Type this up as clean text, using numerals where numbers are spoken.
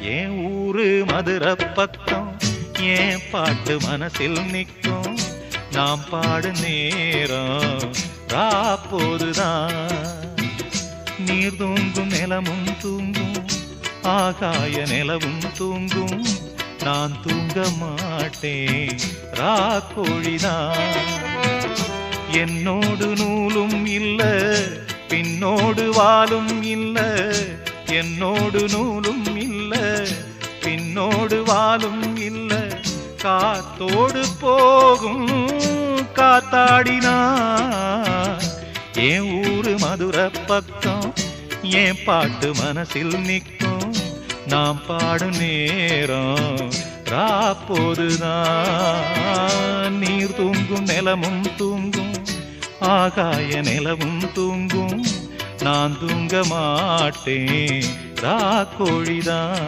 என் ஊரு மதுரை பக்கம் ஏன் பாட்டு மனசில் நிற்கும் நாம் பாடு நேரம் ராப்போதுதான் நீர் தூங்கும் நிலமும் தூங்கும் ஆகாய நிலவும் தூங்கும் நான் தூங்க மாட்டேன் ராக்கோழிதான் என்னோடு நூலும் இல்ல பின்னோடு வாலும் இல்ல என்னோடு நூலும் இல்ல பின்னோடு வாலும் இல்ல காத்தோடு போகும் காத்தாடினா என் ஊரு மதுரை பக்கம் என் பாட்டு மனசில் நிற்கும் நாம் பாடும் நேரம் ராப்போதுதான் நீர் தூங்கும் நிலமும் தூங்கும் ஆகாய நிலவும் தூங்கும் நான் தூங்க மாட்டேன் ராக்கோழிதான்